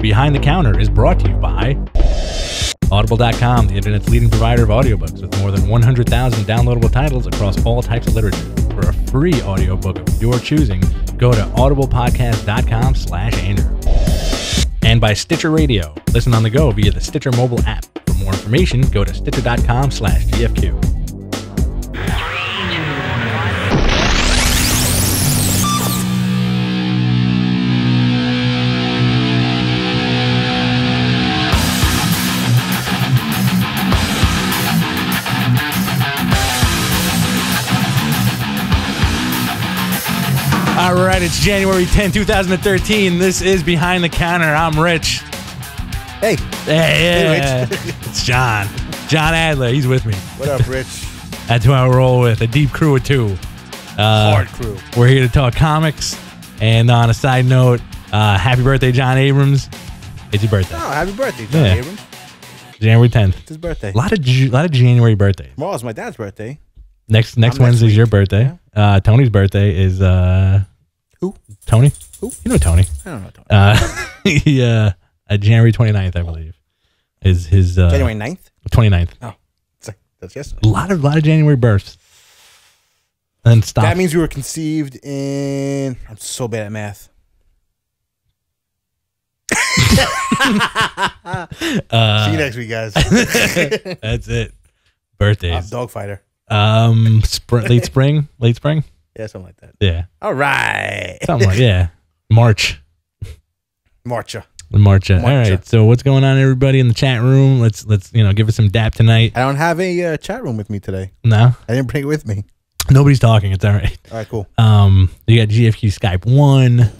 Behind the Counter is brought to you by Audible.com, the internet's leading provider of audiobooks with more than 100,000 downloadable titles across all types of literature. For a free audiobook of your choosing, go to audiblepodcast.com/Andrew. And by Stitcher Radio. Listen on the go via the Stitcher mobile app. For more information, go to stitcher.com/GFQ. All right, it's January 10, 2013. This is Behind the Counter. I'm Rich. Hey. Hey, Rich. It's John. John Adler. He's with me. What up, Rich? That's who I roll with. A deep crew of two. Hard crew. We're here to talk comics. And on a side note, happy birthday, John Abrams. It's your birthday. Oh, happy birthday, John Abrams. January 10th. It's his birthday. A lot of January birthdays. Tomorrow's my dad's birthday. Next Wednesday's your birthday. Yeah. Tony's birthday is who? Tony? Who? You know Tony. I don't know Tony. January 29th, I believe, is his January 9th? 29th. Oh. That's yesterday. A lot of January births. And then stop. That means we were conceived in I'm so bad at math. See you next week, guys. That's it. Birthdays. Dog fighter. Late spring? Yeah, something like that. Yeah. All right. Something like March. Marcha. All right. So what's going on, everybody in the chat room? Let's give us some dap tonight. I don't have a chat room with me today. No? I didn't bring it with me. Nobody's talking. It's all right. All right, cool. You got GFQ Skype 1,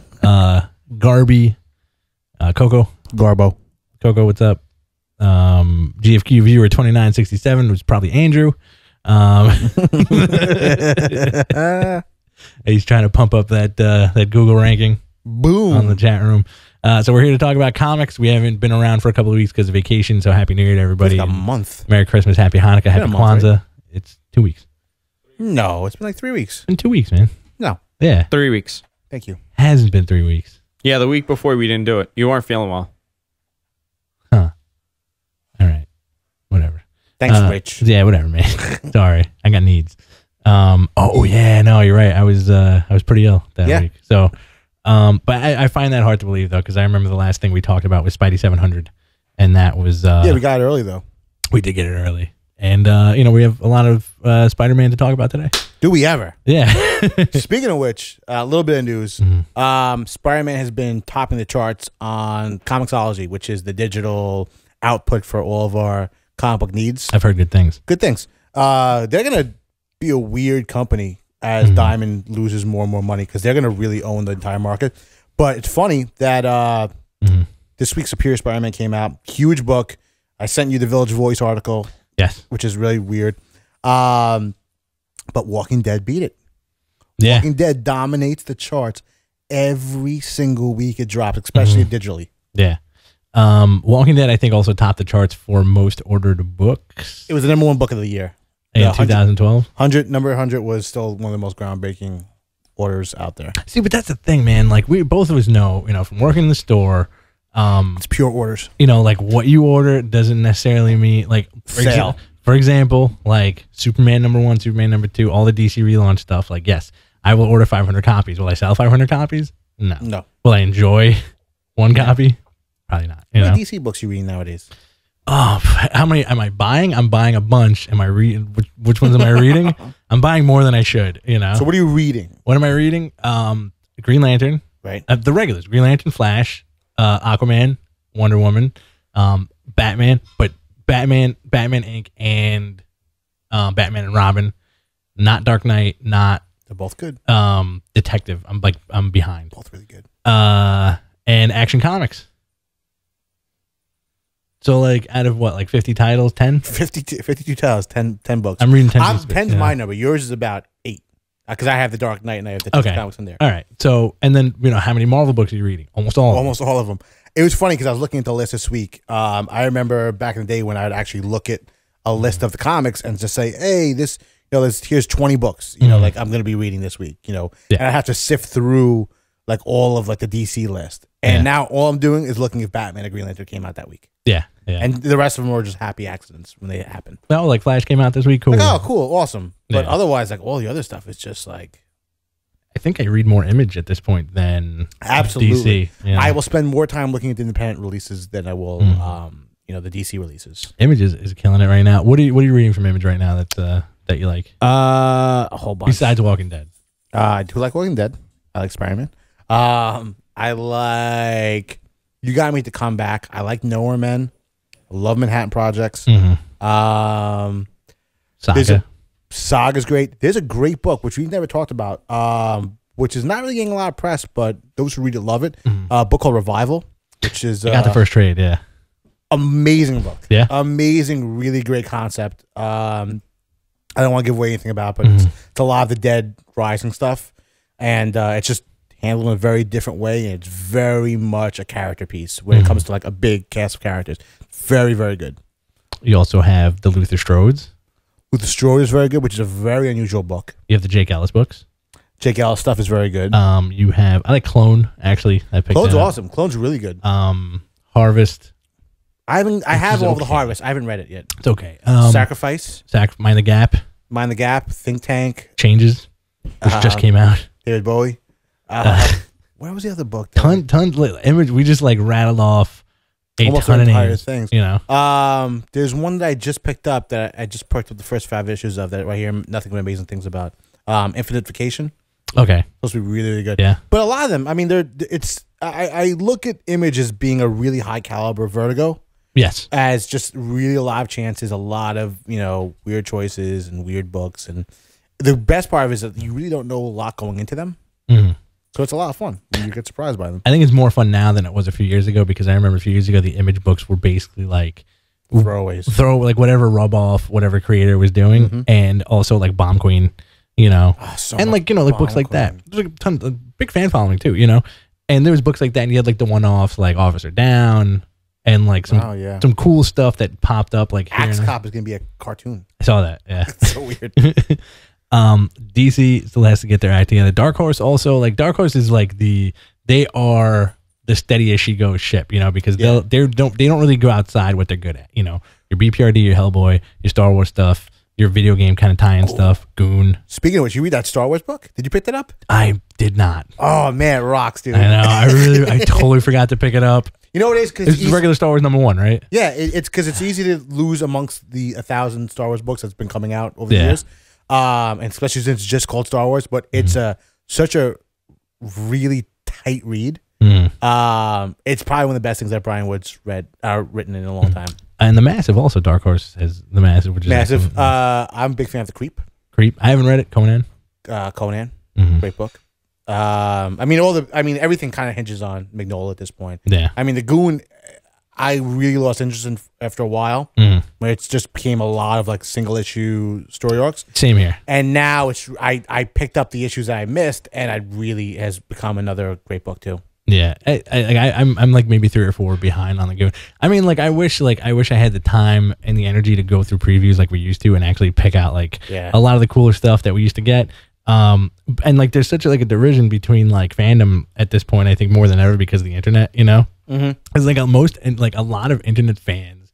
Garby, Coco, what's up? GFQ viewer 2967 was probably Andrew. He's trying to pump up that Google ranking. Boom. On the chat room. So we're here to talk about comics. We haven't been around for a couple of weeks because of vacation, so Happy New Year to everybody. It's like a month. Merry Christmas, Happy Hanukkah, Happy Kwanzaa. Right? It's 2 weeks. No, it's been like 3 weeks. It's been 2 weeks, man. No. Yeah. 3 weeks. Thank you. Hasn't been 3 weeks. Yeah, the week before we didn't do it. You weren't feeling well. Huh. All right. Whatever. Thanks, Rich. Yeah, whatever, man. Sorry. I got needs. Oh yeah, no, you're right. I was pretty ill that week. So but I find that hard to believe though, because I remember the last thing we talked about was Spidey 700. And that was yeah, we got it early though. We did get it early. And we have a lot of Spider-Man to talk about today. Do we ever? Yeah. Speaking of which, a little bit of news. Mm-hmm. Spider-Man has been topping the charts on Comixology, which is the digital output for all of our comic book needs. I've heard good things. Good things. They're going to be a weird company as Diamond loses more and more money because they're going to really own the entire market. But it's funny that this week's Superior Spider-Man came out. Huge book. I sent you the Village Voice article. Yes. Which is really weird. But Walking Dead beat it. Yeah. Walking Dead dominates the charts every single week it drops, especially digitally. Yeah. Walking Dead, I think, also topped the charts for most ordered books. It was the #1 book of the year. In 2012? Number 100 was still one of the most groundbreaking orders out there. See, but that's the thing, man. Like, we both of us know, from working in the store, it's pure orders. Like what you order doesn't necessarily mean like for example, like Superman #1, Superman #2, all the DC relaunch stuff. Like, yes, I will order 500 copies. Will I sell 500 copies? No. Will I enjoy one copy? Probably not. How many DC books you reading nowadays? Oh, how many am I buying? I'm buying a bunch. Am I reading? Which ones am I reading? I'm buying more than I should. So what are you reading? What am I reading? Green Lantern. Right. The regulars: Green Lantern, Flash, Aquaman, Wonder Woman, Batman, but Batman Inc. and Batman and Robin, not Dark Knight, not. They're both good. Detective. I'm behind. Both really good. And Action Comics. So like out of what, like 50 titles, 10? 52 titles, 10 books. I'm reading 10. 10's my number. Yours is about 8. Because I have the Dark Knight and I have the comics in there. All right. So, and then, how many Marvel books are you reading? Almost all of them. Almost all of them. It was funny because I was looking at the list this week. I remember back in the day when I would actually look at a list of the comics and just say, hey, this, here's 20 books, like I'm going to be reading this week, and I have to sift through like all of like the DC list. And now all I'm doing is looking if Batman and Green Lantern came out that week. Yeah. And the rest of them were just happy accidents when they happen. Well, like Flash came out this week. Cool. Like, oh, cool. Awesome. But otherwise, like all the other stuff is just like. I think I read more Image at this point than absolutely. DC. You know? I will spend more time looking at the independent releases than I will, the DC releases. Image is killing it right now. What are you reading from Image right now that you like? A whole bunch. Besides Walking Dead. I do like Walking Dead. I like Spider-Man. I like You Got Me to Come Back. I like Nowhere Men. I love Manhattan Projects. Saga's great. There's a great book which we've never talked about, which is not really getting a lot of press, but those who read it love it. A book called Revival, which is I got the first trade. Yeah, amazing book. Yeah, amazing, really great concept. I don't want to give away anything about it, but it's a lot of the dead rising stuff, and it's just handled in a very different way, and it's very much a character piece when it comes to like a big cast of characters. Very, very good. You also have the Luther Strode's. Luther Strode is very good, which is a very unusual book. You have the Jake Ellis books. Jake Ellis stuff is very good. You have I like Clone actually. Clone's awesome. Clone's really good. Harvest. I have all of the Harvest. I haven't read it yet. It's okay. Sacrifice. Mind the Gap. Mind the Gap. Think Tank. Changes, which just came out. David Bowie. Where was the other book? Tons. Image. We just like rattled off almost ton of entire names, things. You know. There's one that I just picked up that I just perked up the first 5 issues of that right here. Nothing but amazing things about. Infinite Vacation. Okay. Supposed to be really, really good. Yeah. But a lot of them, I mean, I look at Image as being a really high caliber Vertigo. Yes. As just really a lot of chances, a lot of, weird choices and weird books. And the best part of it is that you really don't know a lot going into them. So it's a lot of fun. You get surprised by them. I think it's more fun now than it was a few years ago, because I remember a few years ago the Image books were basically like throwaways. Like whatever rub off whatever creator was doing, and also like Bomb Queen, and like like books like that. There's like a big fan following too, And there was books like that, and you had like the one-offs like Officer Down, and like some cool stuff that popped up like Axe Cop is gonna be a cartoon. I saw that. Yeah, it's so weird. DC still has to get their act together. Dark Horse also, like Dark Horse is like they are the steady as she goes ship, because they don't really go outside what they're good at. Your BPRD, your Hellboy, your Star Wars stuff, your video game kind of tie-in stuff, Goon. Speaking of which, you read that Star Wars book? Did you pick that up? I did not. Oh man, it rocks, dude. I know. I totally forgot to pick it up. You know what it is? Because it's regular Star Wars #1, right? Yeah, it's because it's easy to lose amongst the 1,000 Star Wars books that's been coming out over the years. And especially since it's just called Star Wars, but it's such a really tight read. It's probably one of the best things that Brian Wood's written in a long time. And the Massive also, Dark Horse has the Massive, which is Massive. I'm a big fan of the Creep. I haven't read it. Conan. Great book. Everything kind of hinges on Mignola at this point. Yeah. I mean, the Goon, I really lost interest in after a while. Where it's just became a lot of like single issue story arcs. Same here. And now I picked up the issues that I missed, and it really has become another great book too. Yeah, I'm like maybe 3 or 4 behind on the Goon. I mean, like I wish I had the time and the energy to go through previews like we used to, and actually pick out like a lot of the cooler stuff that we used to get. And like there's such a derision between like fandom at this point, I think more than ever, because of the internet, it's like a lot of internet fans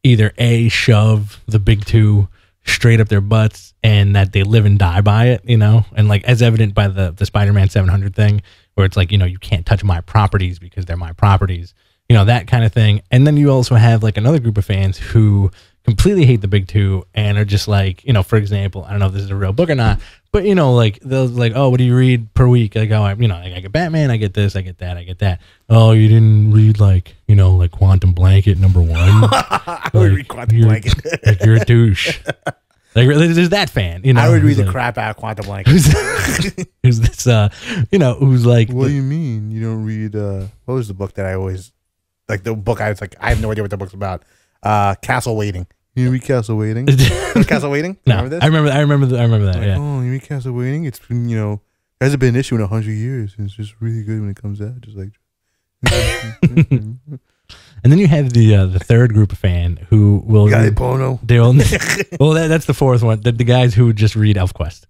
either shove the big two straight up their butts, and that they live and die by it, and like as evident by the Spider-Man 700 thing, where it's like, you can't touch my properties because they're my properties, that kind of thing. And then you also have like another group of fans who completely hate the big two and are just like, for example, I don't know if this is a real book or not, but like they'll like, oh, what do you read per week? Like, oh, I get Batman, I get this, I get that. Oh, you didn't read like Quantum Blanket #1. I would read Quantum Blanket. Like you're a douche. Like there's that fan, I would read the crap out of Quantum Blanket. Who's this? Who's like? What do you mean you don't read? What was the book that I always like? The book I was like, I have no idea what the book's about. Castle Waiting. You read Castle Waiting? Castle Waiting? No, remember this? I remember that. Like, yeah. Oh, you read Castle Waiting? It's been hasn't been an issue in 100 years, and it's just really good when it comes out. Just like. And then you have the third group of fan who will Guy Bono. Well, that's the fourth one. The guys who just read ElfQuest.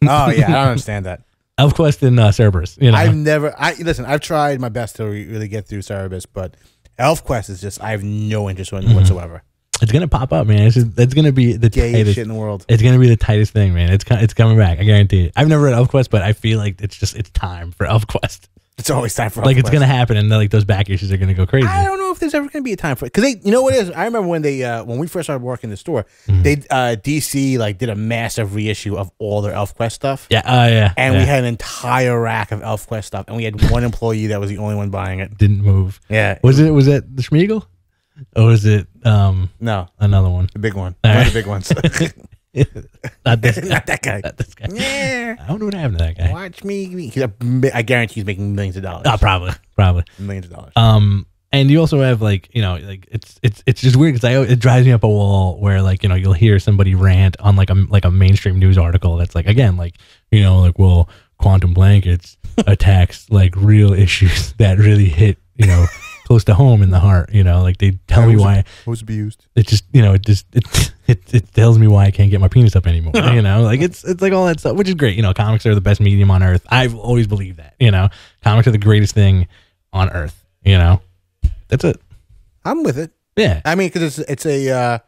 Oh yeah, I don't understand that. ElfQuest and Cerberus. You know, I've tried my best to really get through Cerberus, but ElfQuest is just I have no interest in whatsoever. It's gonna pop up, man. It's gonna be the gayest shit in the world. It's gonna be the tightest thing, man. It's coming back. I guarantee it. I've never read ElfQuest, but I feel like it's time for ElfQuest. It's always time for like it's gonna happen, and like those back issues are gonna go crazy. I don't know if there's ever gonna be a time for it because you know what it is. I remember when when we first started working in the store, they DC like did a massive reissue of all their ElfQuest stuff. Yeah, yeah. And we had an entire rack of ElfQuest stuff, and we had one employee that was the only one buying it. Didn't move. Yeah. Was it the Schmeagol, or was it no another one? The big one. One of the big ones. Not this guy. Not that guy. Not this guy. Yeah. I wonder what happened to that guy. Watch me. I guarantee he's making millions of dollars. Oh, probably. Millions of dollars. And you also have like, you know, like it's just weird because it drives me up a wall where like, you know, you'll hear somebody rant on like a mainstream news article that's like, again, like, you know, like, well, quantum blankets attacks like real issues that really hit, you know, close to home in the heart, you know, like they tell me why was abused. It just, you know, it tells me why I can't get my penis up anymore. You know, like it's like all that stuff, which is great. You know, comics are the best medium on earth. I've always believed that. You know, comics are the greatest thing on earth. You know, that's it. I'm with it. Yeah, I mean, because it's a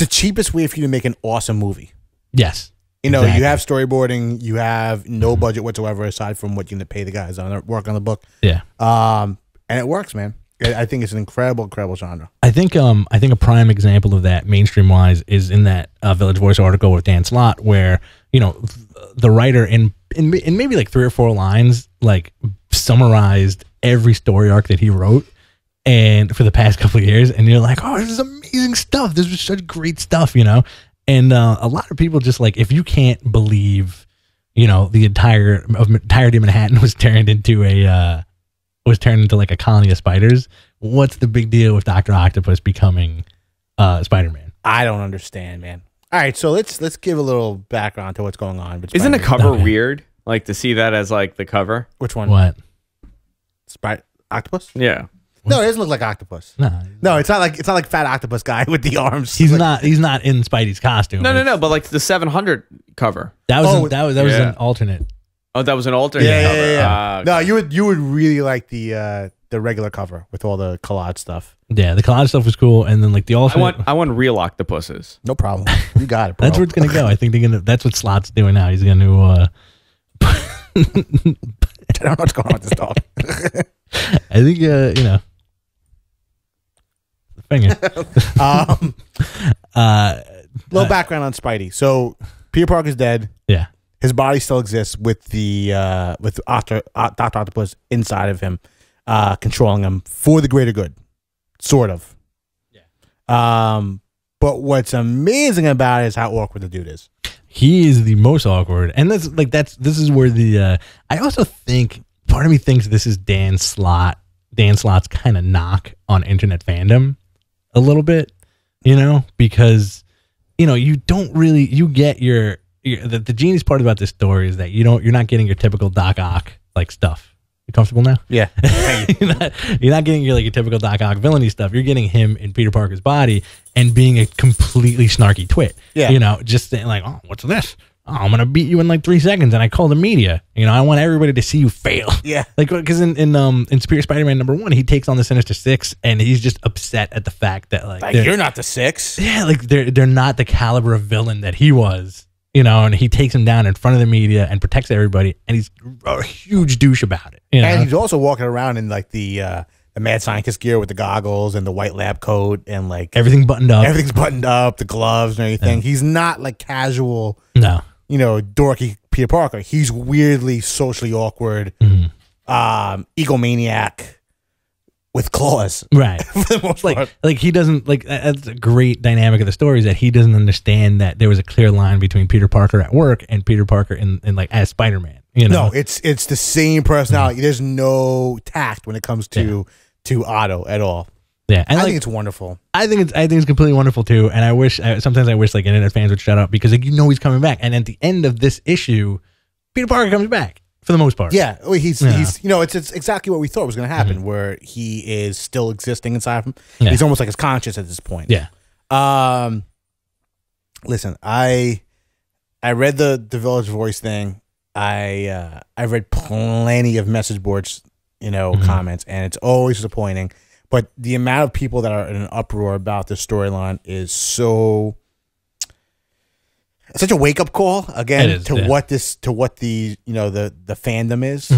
cheapest way for you to make an awesome movie. Yes. You know, exactly. You have storyboarding, you have no budget whatsoever aside from what you're going to pay the guys on work on the book. Yeah. And it works, man. I think it's an incredible genre. I think a prime example of that, mainstream wise, is in that Village Voice article with Dan Slott, where you know the writer in maybe like 3 or 4 lines like summarized every story arc that he wrote, and for the past couple of years, and you're like, oh, this is amazing stuff. This was such great stuff, you know. And a lot of people just like, if you can't believe, you know, the entirety of Manhattan was turned into like a colony of spiders, what's the big deal with Dr. Octopus becoming Spider-Man? I don't understand, man. All right, so let's give a little background to what's going on. Isn't the cover weird? Like to see that as like the cover? Which one? What? Octopus? Yeah. No, it doesn't look like Octopus. No, it's not like Fat Octopus guy with the arms. He's not in Spidey's costume. No, but like the 700 cover. That was an alternate. Oh, that was an alternate cover. Yeah. No, you would really like the regular cover with all the collage stuff. Yeah, the collage stuff was cool, and then like the alternate. I want real octopuses. No problem. You got it, bro. That's where it's gonna go. I think that's what Slott's doing now. He's gonna. I don't know what's going on with this dog. I think you know. Finger. Little background on Spidey. So Peter Parker's dead. Yeah. His body still exists with Dr. Octopus inside of him, controlling him for the greater good, sort of. Yeah. But what's amazing about it is how awkward the dude is. He is the most awkward, and this is where the I also think part of me thinks this is Dan Slott's kind of knock on internet fandom a little bit, you know, because you know you get the genius part about this story is that you're not getting your typical Doc Ock like stuff. You comfortable now? Yeah. you're not getting your typical Doc Ock villainy stuff. You're getting him in Peter Parker's body and being a completely snarky twit. Yeah. You know, just saying like, oh, what's this? Oh, I'm gonna beat you in like 3 seconds, and I call the media. You know, I want everybody to see you fail. Yeah, like because in Superior Spider-Man #1, he takes on the Sinister Six, and he's just upset at the fact that like you're not the Six. Yeah, like they're not the caliber of villain that he was. You know, and he takes him down in front of the media and protects everybody, and he's a huge douche about it. You know? And he's also walking around in like the mad scientist gear with the goggles and the white lab coat and like everything buttoned up. Everything's buttoned up, the gloves and everything. Yeah. He's not like casual. No. You know, dorky Peter Parker. He's weirdly socially awkward, egomaniac with claws. Right. For the most part. Like he doesn't like that's a great dynamic of the story is that he doesn't understand that there was a clear line between Peter Parker at work and Peter Parker in like as Spider-Man. You know? No, it's the same personality. There's no tact when it comes to Otto at all. Yeah, and I think it's wonderful. I think it's completely wonderful too. And sometimes I wish like internet fans would shut up because like he's coming back. And at the end of this issue, Peter Parker comes back for the most part. Yeah, he's you know it's exactly what we thought was going to happen, where he is still existing inside of him. Yeah. He's almost like his conscious at this point. Yeah. Listen, I read the Village Voice thing, I've read plenty of message boards, comments, and it's always disappointing. But the amount of people that are in an uproar about this storyline is such a wake up call again what the the fandom is.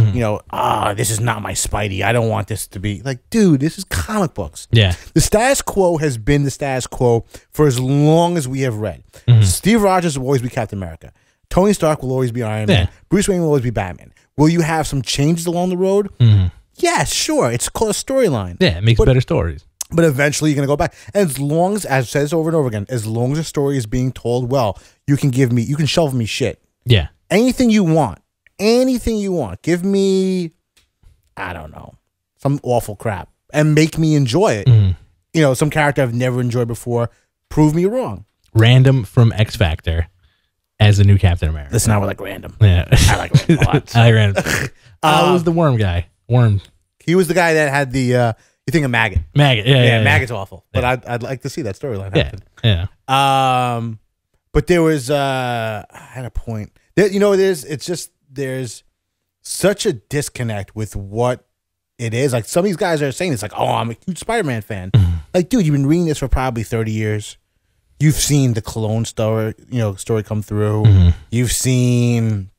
This is not my Spidey. I don't want this to be like, dude, this is comic books. Yeah, the status quo has been the status quo for as long as we have read. Steve Rogers will always be Captain America. Tony Stark will always be Iron Man. Bruce Wayne will always be Batman. Will you have some changes along the road? Yeah, sure. It's called a storyline. Yeah, it makes better stories. But eventually you're going to go back. And as long as I've said this over and over again, as long as a story is being told well, you can shovel me shit. Yeah. Anything you want. Give me, I don't know, some awful crap and make me enjoy it. Some character I've never enjoyed before. Prove me wrong. Random from X Factor as the new Captain America. Listen, I would like Random. Yeah. I like Random a lot. I like Random. I was the Worm guy. Worm. He was the guy that had the... You think of Maggot. Yeah. Maggot's awful. But I'd like to see that storyline happen. Yeah. But there was I had a point. There's such a disconnect with what it is. Like some of these guys are saying it's like, oh, I'm a huge Spider-Man fan. Like, dude, you've been reading this for probably 30 years. You've seen the Cologne story come through. You've seen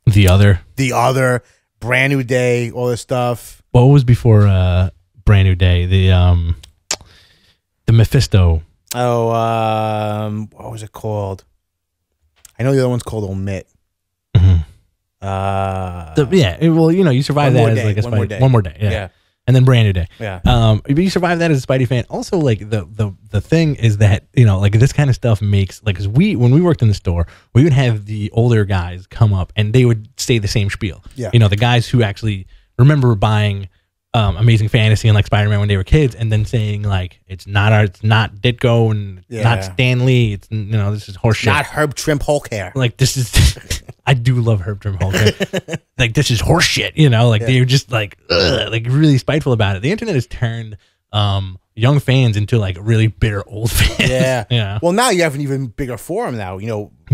the other Brand New Day, all this stuff. What was before Brand New Day? The Mephisto. Oh, what was it called? I know the other one's called Omit. You survive that as like a Spidey. One more day. Yeah. And then Brand New Day. Yeah. But you survive that as a Spidey fan. Also, like the thing is that like this kind of stuff makes like, 'cause when we worked in the store, we would have the older guys come up and they would say the same spiel. Yeah. The guys who actually remember buying Amazing Fantasy and like Spider-Man when they were kids, and then saying like it's not Ditko and not Stan Lee. It's this is horseshit. Not Herb Trimp Hulk hair. Like this is. I do love Herb Trimp Hulk hair. Like this is horseshit. They're just like really spiteful about it. The internet has turned young fans into like really bitter old fans. Yeah. Well, now you have an even bigger forum now.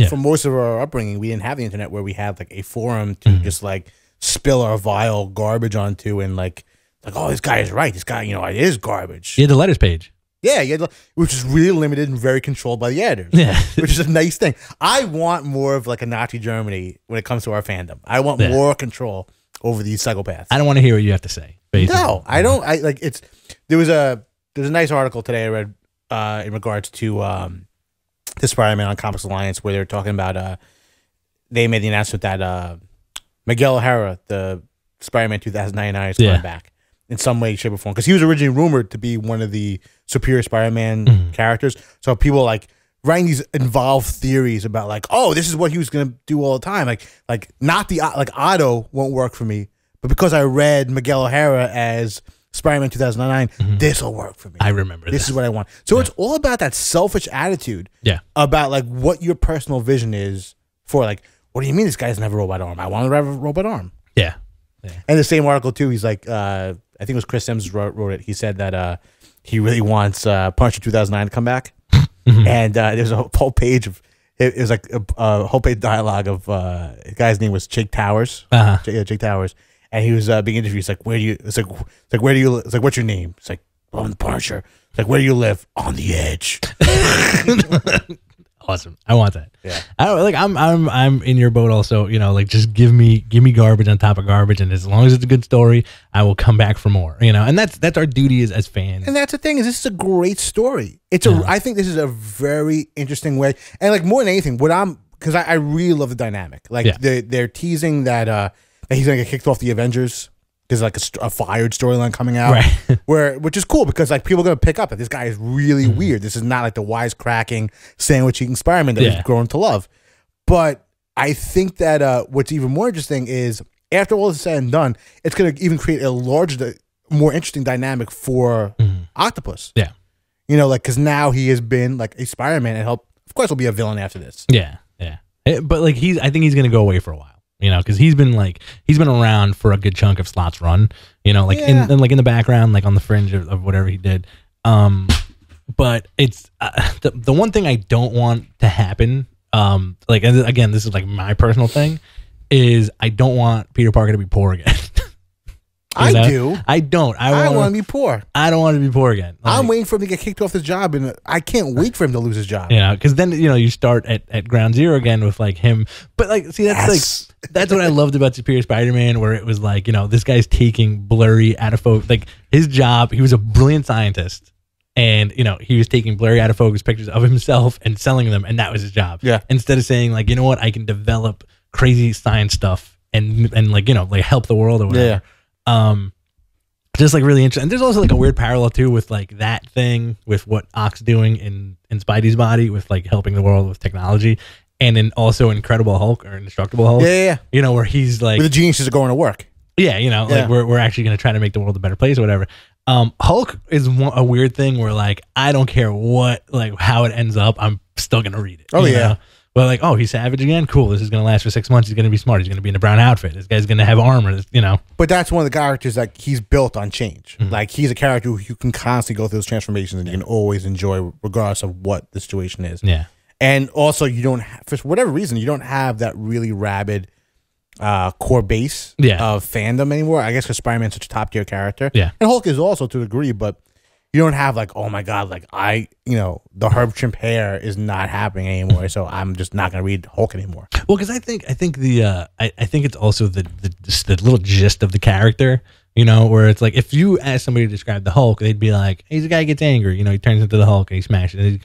For most of our upbringing, we didn't have the internet where we had like a forum to just like spill our vile garbage onto and like, oh, this guy is right. This guy, it is garbage. You had the letters page. Yeah, which is really limited and very controlled by the editors. Yeah. Which is a nice thing. I want more of like a Nazi Germany when it comes to our fandom. I want more control over these psychopaths. I don't want to hear what you have to say. Basically. No, I don't. There's a nice article today I read in regards to the Spider-Man on Comics Alliance where they're talking about they made the announcement that Miguel O'Hara, the Spider-Man 2099, is coming back in some way, shape, or form. Because he was originally rumored to be one of the superior Spider-Man characters. So people like writing these involved theories about like, oh, this is what he was going to do all the time. Like not the like Otto won't work for me, but because I read Miguel O'Hara as Spider-Man 2009, this will work for me. I remember this is what I want. So it's all about that selfish attitude. Yeah. About like what your personal vision is for like, what do you mean this guy doesn't have a robot arm? I want to have a robot arm. Yeah. And the same article too, he's like, I think it was Chris Sims wrote it. He said that he really wants Punisher 2009 to come back. And there's a whole page of it was like a whole page dialogue of the guy's name was Jake Towers. Jake Towers. And he was being interviewed. It's like, where do you? It's like where do you? It's like, what's your name? It's like, well, I'm the Punisher. It's like, where do you live? On the edge. Awesome. I want that. Yeah. I'm in your boat also, like just give me garbage on top of garbage, and as long as it's a good story, I will come back for more. And that's our duty as fans. And that's the thing, is this is a great story. I think this is a very interesting way. And like more than anything, because I really love the dynamic. Like they're teasing that he's gonna get kicked off the Avengers. There's like a fired storyline coming out, which is cool because like people are gonna pick up that this guy is really weird. This is not like the wisecracking, sandwich-eating Spider-Man that we've grown to love. But I think that what's even more interesting is after all is said and done, it's gonna even create a larger, more interesting dynamic for Octopus. Yeah, because now he has been like a Spider-Man, and of course he'll be a villain after this. Yeah. But like I think he's gonna go away for a while. Because he's been around for a good chunk of Slott's run, in the background, like on the fringe of whatever he did. But it's the one thing I don't want to happen. Again, this is like my personal thing, is I don't want Peter Parker to be poor again. I do. I don't. I want to be poor. I don't want to be poor again. Like, I'm waiting for him to get kicked off his job, and I can't wait for him to lose his job. Yeah, because then you start at ground zero again with like him. But like, see, that's that's what I loved about Superior Spider-Man, where it was like this guy's taking blurry out of focus. Like his job, he was a brilliant scientist, and he was taking blurry out of focus pictures of himself and selling them, and that was his job. Yeah. Instead of saying like, I can develop crazy science stuff and like help the world or whatever. Yeah. Just like really interesting. And there's also like a weird parallel too with like that thing with what Ock's doing in Spidey's body with like helping the world with technology, and then also Incredible Hulk or Indestructible Hulk. Yeah. Where he's like, where the geniuses are going to work. Yeah, like we're actually going to try to make the world a better place or whatever. Hulk is a weird thing where like I don't care how it ends up, I'm still going to read it. Oh yeah. Well, like, he's savage again? Cool. This is going to last for 6 months. He's going to be smart. He's going to be in a brown outfit. This guy's going to have armor, But that's one of the characters that he's built on change. Mm-hmm. Like, he's a character who you can constantly go through those transformations and you can always enjoy regardless of what the situation is. Yeah. And also, you don't, for whatever reason, you don't have that really rabid core base of fandom anymore. I guess because Spider-Man's such a top-tier character. Yeah. And Hulk is also to a degree, but you don't have like, oh my God, like the Herb Trimp hair is not happening anymore, so I'm just not gonna read Hulk anymore. Well, because I think the I think it's also the little gist of the character, where it's like if you ask somebody to describe the Hulk, they'd be like, he's a guy who gets angry, he turns into the Hulk and he smashes and he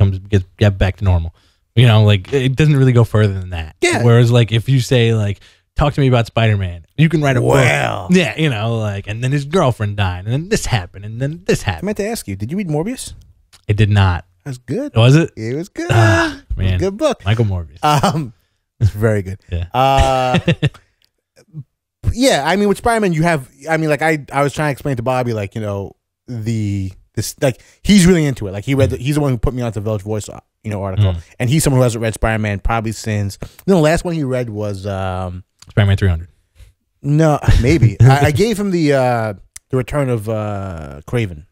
gets back to normal. Like it doesn't really go further than that. Yeah. Whereas like if you say like, talk to me about Spider-Man, you can write a book. Yeah, and then his girlfriend died, and then this happened, and then this happened. I meant to ask you, did you read Morbius? It did not. That was good. Was it? It was good. Man, it was a good book. Michael Morbius. It's very good. Yeah. Yeah. I mean, with Spider-Man, you have. I mean, like I was trying to explain to Bobby, like he's really into it. Like he read. He's the one who put me onto the Village Voice, article, and he's someone who hasn't read Spider-Man probably since. The last one he read was Spider-Man 300. No, maybe. I gave him the Return of Kraven.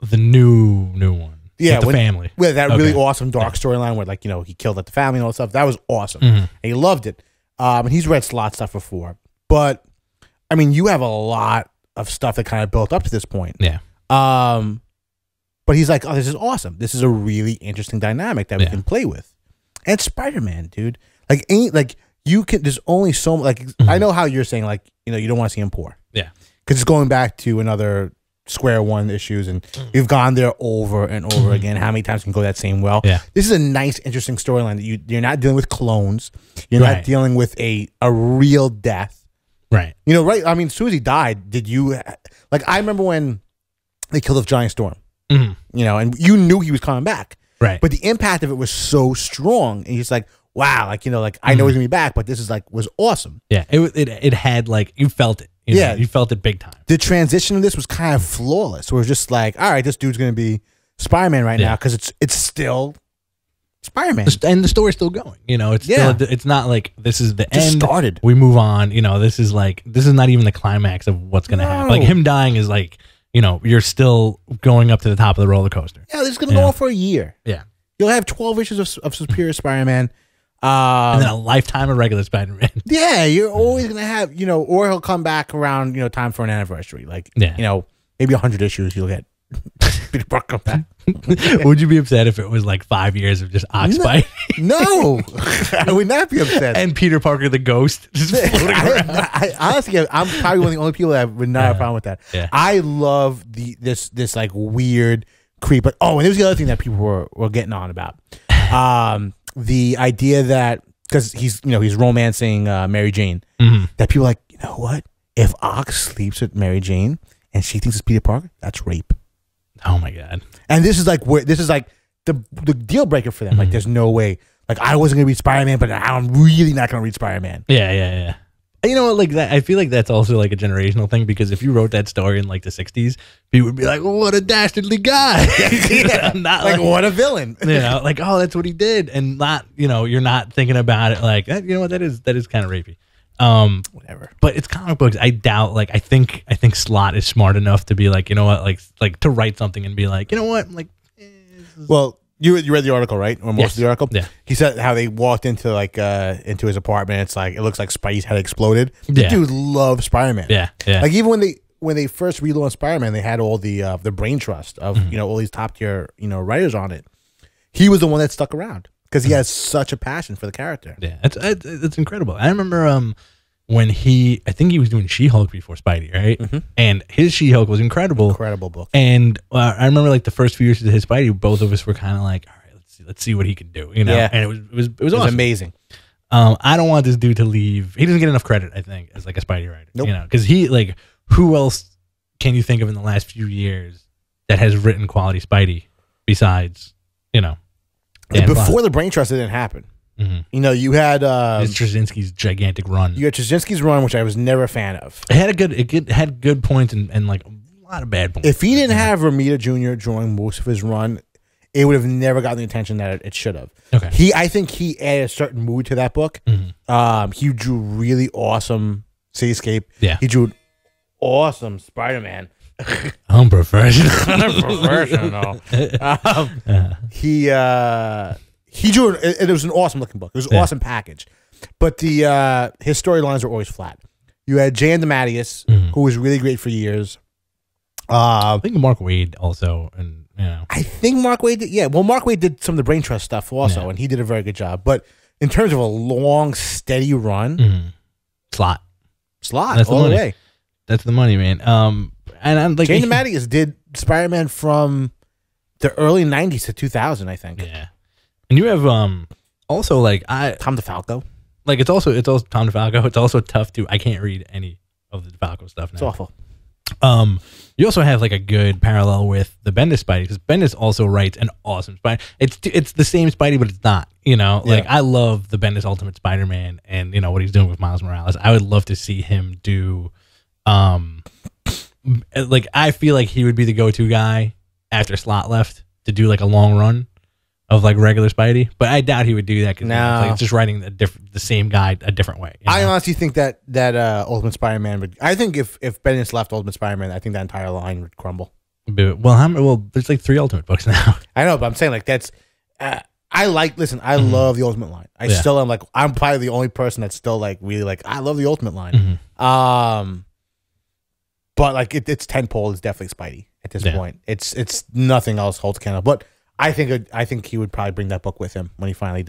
The new one. Yeah, with the family. With that really awesome dark storyline where he killed at the family and all that stuff. That was awesome. Mm-hmm. And he loved it. And he's read a lot of stuff before. But I mean, you have a lot of stuff that kind of built up to this point. Yeah. But he's like, oh, this is awesome. This is a really interesting dynamic that we can play with. And it's Spider-Man, dude. You can. There's only so much. I know how you're saying. You don't want to see him poor. Yeah. Because it's going back to another square one issues, and you've gone there over and over again. How many times can you go that same well? Yeah. This is a nice, interesting storyline that you're not dealing with clones. You're not dealing with a real death. Right. Right. I mean, as soon as he died, did you I remember when they killed off Giant Storm. Mm-hmm. And you knew he was coming back. Right. But the impact of it was so strong, and he's like, wow, I know he's gonna be back, but this is was awesome. Yeah, it had you felt it. You felt it big time. The transition of this was kind of flawless. We're just like, all right, this dude's gonna be Spider-Man right now because it's still Spider-Man, and the story's still going. It's still, it's not like this is the end. Started. We move on. This is not even the climax of what's gonna happen. Like him dying is you're still going up to the top of the roller coaster. Yeah, this is gonna go on for a year. Yeah, you'll have 12 issues of Superior Spider-Man. And then a lifetime of regular Spider-Man. Yeah, you're always gonna have, or he'll come back around, time for an anniversary. Maybe 100 issues you'll get Peter Parker back. Would you be upset if it was 5 years of just Spidey? No, I would not be upset. And Peter Parker the ghost just floating around. Honestly, I'm probably one of the only people that would not have a problem with that. Yeah. I love this weird creep. But and there's the other thing that people were getting on about. The idea that because he's romancing Mary Jane, that people are like, you know what? If Ox sleeps with Mary Jane and she thinks it's Peter Parker, that's rape. Oh my God! And this is the deal breaker for them. There's no way. I wasn't gonna read Spider-Man, but I'm really not gonna read Spider-Man. Yeah. You know what, that I feel like that's also a generational thing, because if you wrote that story in the 60s, people would be like, well, what a dastardly guy. Not what a villain. Oh, that's what he did. And not, you're not thinking about it what, that is kind of rapey. Whatever. But it's comic books. I doubt, I think Slott is smart enough to be you know what, to write something and be you know what, well, You read the article, right? Or most of the article? Yeah. He said how they walked into into his apartment. It's like, it looks like Spidey's head exploded. The dude loves Spider-Man. Yeah. Like, even when they first relaunched Spider-Man, they had all the brain trust of all these top tier writers on it. He was the one that stuck around because he has such a passion for the character. Yeah, it's incredible. I remember when I think he was doing She-Hulk before Spidey, right? And his She-Hulk was incredible. Incredible book. And I remember like the first few years of his Spidey, both of us were kind of like, all right, let's see what he can do, Yeah. And it was awesome. Amazing. I don't want this dude to leave. He doesn't get enough credit, I think, as like a Spidey writer. Nope. Because he, like, who else can you think of in the last few years that has written quality Spidey besides, Before the brain trust, it didn't happen. You had Straczynski's gigantic run. You had Straczynski's run, which I was never a fan of. It had good points and like a lot of bad points. If he didn't have Romita Jr. drawing most of his run, it would have never gotten the attention that it should have. Okay. I think he added a certain mood to that book. He drew really awesome Cityscape. Yeah. He drew an awesome Spider-Man. Unprofessional. He drew it was an awesome looking book. It was an awesome package. But his storylines were always flat. You had Jan DeMatteis, who was really great for years. I think Mark Waid also, and I think Mark Waid did, yeah. Well, Mark Waid did some of the brain trust stuff also, and he did a very good job. But in terms of a long, steady run, slot that's all the way. That's the money, man. And I'm like, Jan DeMatteis did Spider-Man from the early '90s to 2000, I think. Yeah, and you have also like Tom DeFalco. Like it's also Tom DeFalco. It's also tough to. I can't read any of the DeFalco stuff now. It's awful. You also have like a good parallel with the Bendis Spidey because Bendis also writes an awesome Spidey. It's the same Spidey, but it's not. Like I love the Bendis Ultimate Spider-Man and what he's doing with Miles Morales. I would love to see him do, like I feel like he would be the go-to guy after Slott left to do like a long run of like regular Spidey, but I doubt he would do that because it's just writing the same guy a different way. I honestly think that Ultimate Spider-Man would. I think if Bendis left Ultimate Spider-Man, I think that entire line would crumble. Well, there's like 3 Ultimate books now. I know, but I'm saying like that's. I love the Ultimate line. I still am like I'm probably the only person that's still like really like I love the Ultimate line. But like it's tentpole is definitely Spidey at this point. It's nothing else holds candle, but. I think he would probably bring that book with him when he finally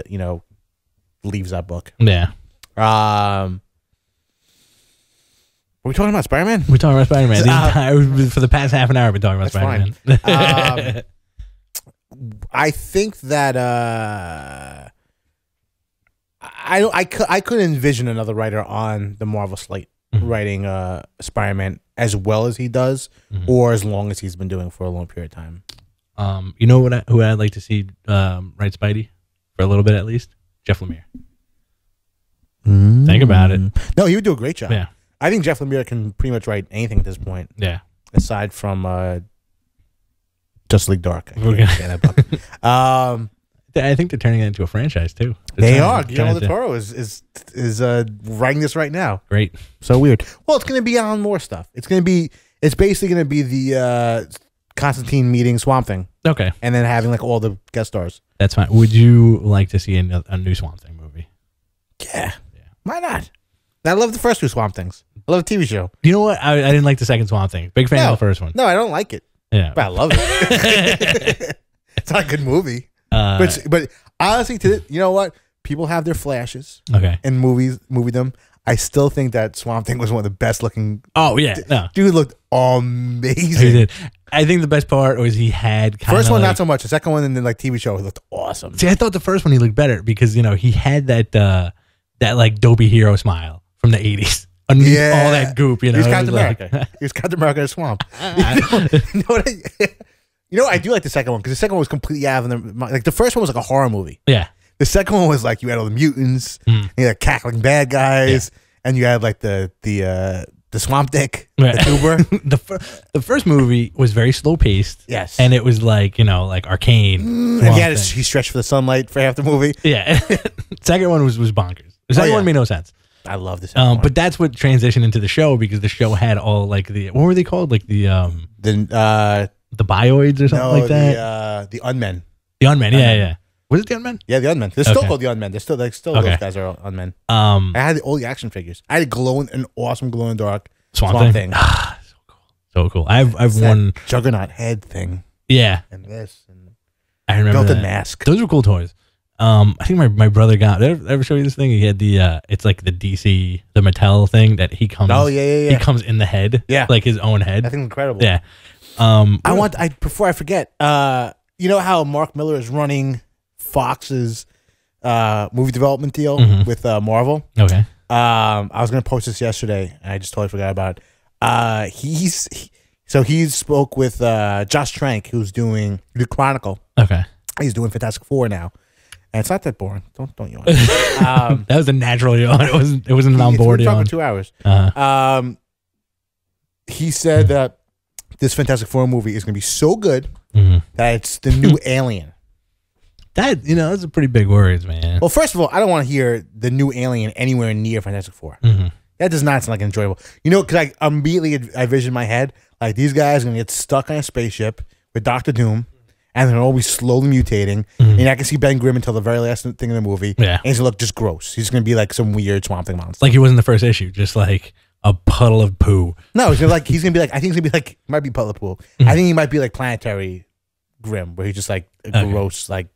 leaves that book. Yeah. Were we talking about Spider-Man? We're talking about Spider-Man. For the past half an hour, we've been talking about Spider-Man. I think that I couldn't envision another writer on the Marvel slate writing Spider-Man as well as he does, or as long as he's been doing for a long period of time. You know who I'd like to see write Spidey for a little bit at least? Jeff Lemire. Think about it. No, he would do a great job. Yeah, I think Jeff Lemire can pretty much write anything at this point. Yeah, aside from Justice League Dark. I can't stand that book. I think they're turning it into a franchise too. They are. Guillermo del Toro is writing this right now. Great. So weird. Well, it's going to be Alan Moore stuff. It's basically going to be the Constantine meeting Swamp Thing. Okay. And then having like all the guest stars. That's fine. Would you like to see a new Swamp Thing movie? Yeah. Why not? I love the first 2 Swamp Things. I love the TV show. You know what? I didn't like the second Swamp Thing. Big fan of the first one. No, I don't like it. Yeah. But I love it. It's not a good movie. But honestly, you know what? People have their flashes. Okay. In moviedom. I still think that Swamp Thing was one of the best looking. Oh yeah, no. Dude looked amazing. He did. I think the best part was he had first one not so much. The second one and then like TV show he looked awesome. See, I thought the first one he looked better because he had that like dopey hero smile from the 80s underneath all that goop. He was Captain America. He was Captain America in a swamp. You know what? I do like the second one because the second one was completely out of the like the first one was like a horror movie. Yeah. The second one was like you had all the mutants, and you had cackling bad guys, and you had like the swamp dick, the tuber. The first movie was very slow paced. Yes, and it was like like arcane. And he stretched for the sunlight for half the movie. Yeah. Second one was bonkers. The second one made no sense. I love the second one. But that's what transitioned into the show because the show had all like what were they called? Like the bioids or something like that. The unmen. The Unmen, yeah. Was it the Unmen? Yeah, the Unmen. They're still called the Unmen. They're still those guys are Unmen. I had all the action figures. I had an awesome glow in the dark Swamp Thing. So cool. I've won Juggernaut head thing. Yeah, and this and I remember Belted that. mask. Those were cool toys. I think my brother got. Did I ever show you this thing? He had the it's like the DC, the Mattel thing that he comes. Oh yeah. He comes in the head. Yeah, like his own head. I think incredible. Yeah. Before I forget. You know how Mark Miller is running Fox's movie development deal with Marvel? Okay. I was gonna post this yesterday, and I just totally forgot about it. He spoke with Josh Trank, who's doing the Chronicle. Okay. He's doing Fantastic Four now, and it's not that boring. Don't yawn. That was a natural yawn. It wasn't an on board yawn. For 2 hours. He said that this Fantastic Four movie is gonna be so good that it's the new Alien. That's a pretty big words, man. Well, first of all, I don't want to hear the new Alien anywhere near Fantastic Four. That does not sound like enjoyable. Because I immediately I vision in my head like these guys are gonna get stuck on a spaceship with Doctor Doom, and they're always slowly mutating. And I can see Ben Grimm until the very last thing in the movie. Yeah, and he's gonna look just gross. He's gonna be like some weird Swamp Thing monster. Like he was in the first issue, just like a puddle of poo. No, he's gonna be like. I think he's gonna be like. Might be puddle of poo. I think he might be like Planetary Grimm, where he's just like a gross like.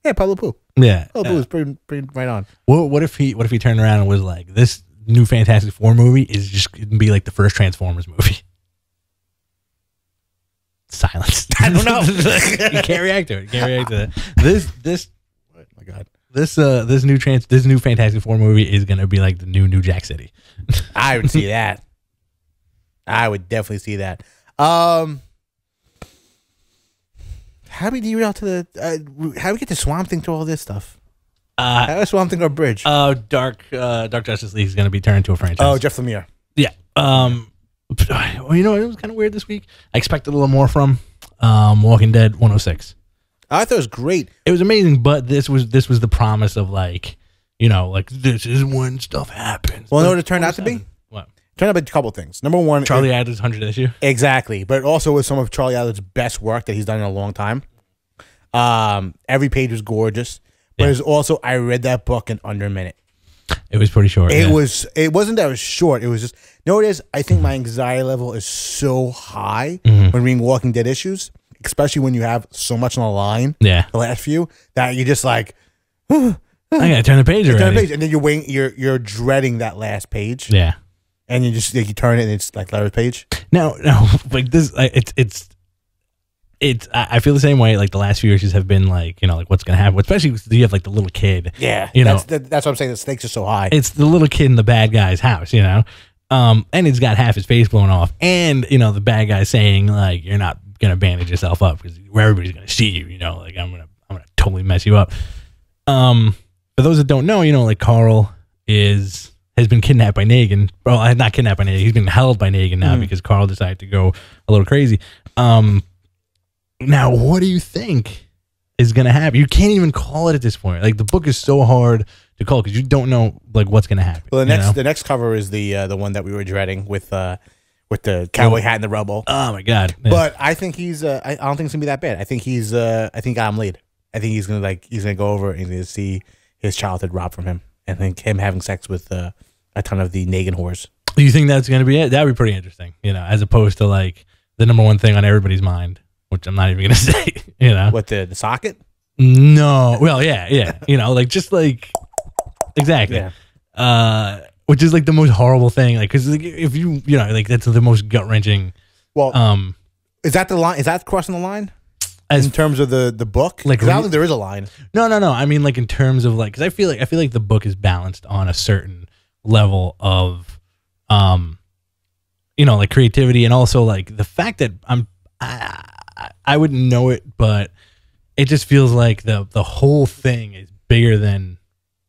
Yeah, puddle of poo. Yeah, puddle of poo is pretty right on. What if he turned around and was like, this new Fantastic Four movie is just gonna be like the first Transformers movie? Silence. I don't know. You can't react to it. This. Oh my God. This new Fantastic Four movie is gonna be like the new Jack City. I would see that. I would definitely see that. How do we derail to the? How do we get the Swamp Thing to all this stuff? How is Swamp Thing our bridge? Dark Justice League is gonna be turned into a franchise. Oh, Jeff Lemire. Yeah. Well, it was kind of weird this week. I expected a little more from Walking Dead 106. I thought it was great. It was amazing, but this was the promise of like this is when stuff happens. Well, no, it turned out to be? What? It turned out to be a couple of things. Number one, Charlie Adler's 100th issue. Exactly, but it also was some of Charlie Adler's best work that he's done in a long time. Every page was gorgeous, but it was also I read that book in under a minute. It was pretty short. It wasn't that it was short. It was just it is. I think my anxiety level is so high when reading Walking Dead issues, especially when you have so much on the line. Yeah, the last few that you're just like, I gotta turn the page already. And then you're waiting. You're dreading that last page. Yeah, and you just you turn it and it's like Larry's page. No, like this. It's. I feel the same way. Like the last few issues have been like like what's gonna happen. Especially you have like the little kid. Yeah, that's what I'm saying. The stakes are so high. It's the little kid in the bad guy's house. And he's got half his face blown off, and the bad guy saying like you're not gonna bandage yourself up because everybody's gonna see you. Like I'm gonna totally mess you up. For those that don't know, like Carl has been kidnapped by Negan. Well, not kidnapped by Negan. He's been held by Negan now because Carl decided to go a little crazy. Now, what do you think is going to happen? You can't even call it at this point. Like the book is so hard to call because you don't know like what's going to happen. Well, the next cover is the one that we were dreading with the cowboy hat and the rubble. Oh my God! Yeah. But I think he's. I don't think it's gonna be that bad. I think he's. I think got him lead. I think he's gonna go over and he's gonna see his childhood robbed from him, and think him having sex with a ton of the Negan whores. Do you think that's gonna be it? That would be pretty interesting. As opposed to like the number one thing on everybody's mind. Which I'm not even gonna say, What the socket? No, well, yeah, like just like exactly, which is like the most horrible thing, like because like, if like that's the most gut wrenching. Well, is that the line? Is that crossing the line in terms of the book? Like, I don't think there is a line. No. I mean, like in terms of like, because I feel like the book is balanced on a certain level of, like creativity and also like the fact that I wouldn't know it, but it just feels like the whole thing is bigger than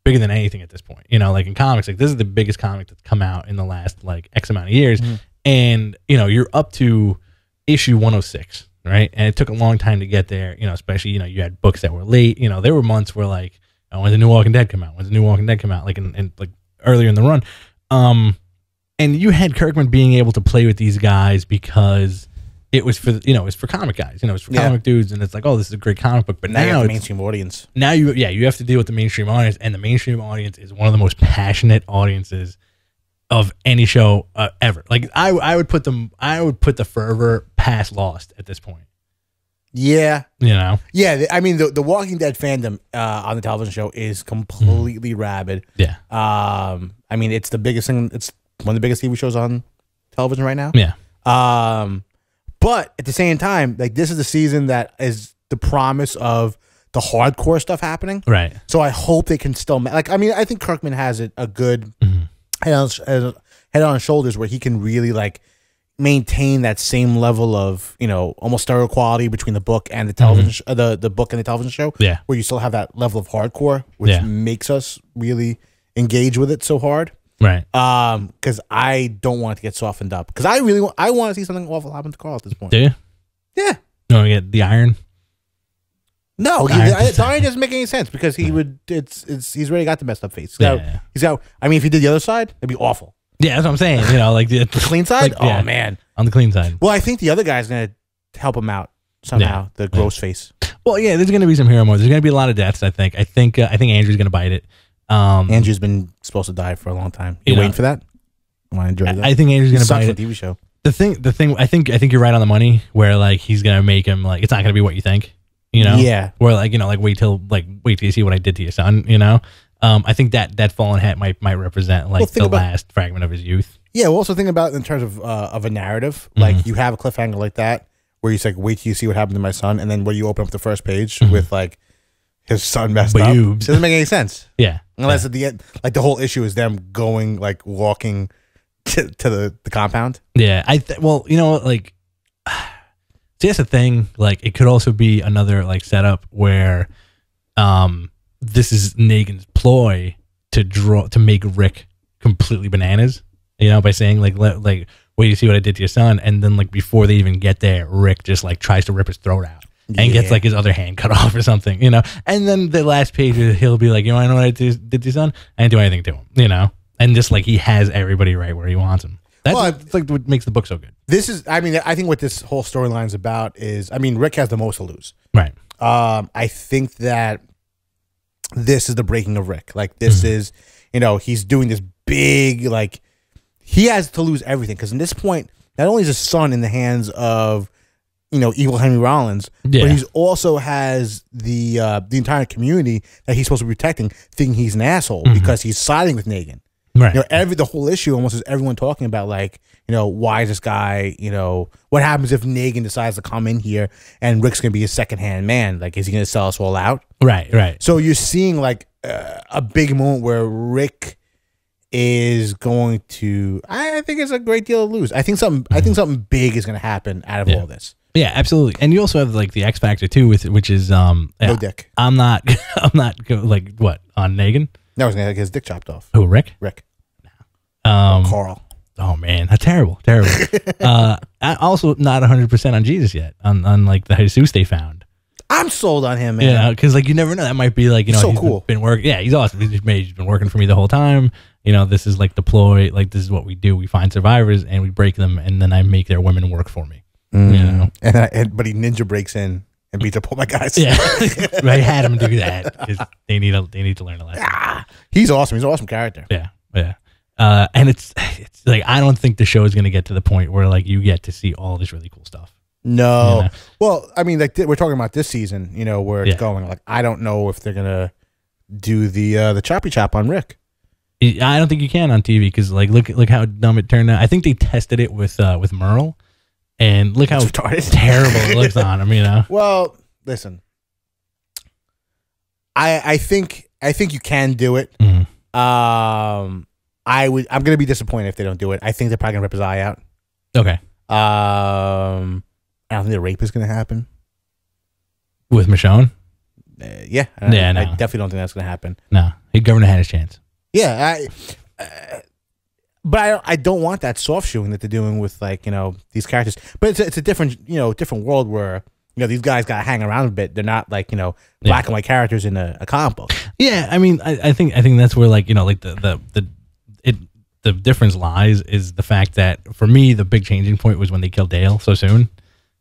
anything at this point. Like in comics, like this is the biggest comic that's come out in the last like X amount of years, and you're up to issue 106, right? And it took a long time to get there. Especially you had books that were late. There were months where like when's the new Walking Dead come out? When's the new Walking Dead come out? Like in like earlier in the run, and you had Kirkman being able to play with these guys because it was for it was for comic guys, it was for comic dudes, and it's like, oh, this is a great comic book. But now it's it's mainstream audience. Now you have to deal with the mainstream audience, and the mainstream audience is one of the most passionate audiences of any show ever. Like I would put the fervor past Lost at this point. Yeah. Yeah, I mean the Walking Dead fandom on the television show is completely rabid. Yeah. I mean it's the biggest thing. It's one of the biggest TV shows on television right now. Yeah. But at the same time, like this is the season that is the promise of the hardcore stuff happening. Right. So I hope they can still like. I mean, I think Kirkman has a good head on his shoulders where he can really like maintain that same level of almost stereo quality between the book and the television the book and the television show. Yeah. Where you still have that level of hardcore, which makes us really engage with it so hard. Right. Because I don't want it to get softened up. Because I want to see something awful happen to Carl at this point. Do you? Yeah. You want to get the Iron? No, the Iron doesn't make any sense because he would. He's already got the messed up face. He's got. I mean, if he did the other side, it'd be awful. Yeah, that's what I'm saying. Like the clean side. Oh man, on the clean side. Well, I think the other guy's gonna help him out somehow. The gross face. Well, yeah, there's gonna be some hero modes. There's gonna be a lot of deaths. I think Andrew's gonna bite it. Andrew's been supposed to die for a long time. You waiting for that? I want to enjoy that. I think Andrew's gonna bite it. TV show. The thing. I think you're right on the money. Where like he's gonna make him like it's not gonna be what you think. Yeah. Where like like wait till you see what I did to your son. I think that fallen hat might represent like the last fragment of his youth. Yeah. We'll also think about it in terms of a narrative. Like you have a cliffhanger like that where he's like, wait till you see what happened to my son, and then when you open up the first page with like his son messed up, it doesn't make any sense. Yeah. Unless at the end, like the whole issue is them going like walking to the compound. Yeah. Like that's the thing. Like it could also be another like setup where this is Negan's ploy to make Rick completely bananas. By saying like wait you see what I did to your son, and then like before they even get there, Rick just like tries to rip his throat out. And gets like his other hand cut off or something, And then the last page, he'll be like, I know what I did to your son? I didn't do anything to him, And just like he has everybody right where he wants him. That's like what makes the book so good. I think what this whole storyline is about is, Rick has the most to lose. Right. I think that this is the breaking of Rick. Like this is, he's doing this big, like he has to lose everything. Because in this point, not only is his son in the hands of evil Henry Rollins, but he also has the entire community that he's supposed to be protecting, thinking he's an asshole because he's siding with Negan. Right. The whole issue almost is everyone talking about like, why is this guy, what happens if Negan decides to come in here and Rick's gonna be a secondhand man? Like, is he gonna sell us all out? Right. So you're seeing like a big moment where Rick is going to. I think it's a great deal to lose. I think something big is gonna happen out of all this. Yeah, absolutely. And you also have like the X factor too, which is no dick. I'm not like what on Negan. No, he's gonna get his dick chopped off. Who, Rick? Rick. Carl. Oh man, terrible. I'm also not 100% on Jesus yet. On like the Jesus they found. I'm sold on him, man. Yeah, because like you never know. That might be like so he's cool. Been working. Yeah, he's awesome. He's been working for me the whole time. This is like the ploy. Like this is what we do. We find survivors and we break them, and then I make their women work for me. But he ninja breaks in and beats up all my guys. Yeah, I had him do that because they need to learn a lesson. He's awesome. He's an awesome character. Yeah. And it's like I don't think the show is going to get to the point where like you get to see all this really cool stuff. No. Well, like we're talking about this season, where it's going. Like I don't know if they're gonna do the choppy chop on Rick. I don't think you can on TV because like look how dumb it turned out. I think they tested it with Merle. And look how terrible it looks on him, Well, listen. I think you can do it. I'm gonna be disappointed if they don't do it. I think they're probably gonna rip his eye out. Okay. I don't think the rape is gonna happen. With Michonne? Yeah. No. I definitely don't think that's gonna happen. No. Governor had his chance. Yeah, but I don't want that soft shoeing that they're doing with like these characters. But it's a different different world where these guys gotta hang around a bit. They're not like black and white characters in a comic book. Yeah, I think that's where like like the difference lies is the fact that for me the big changing point was when they killed Dale so soon.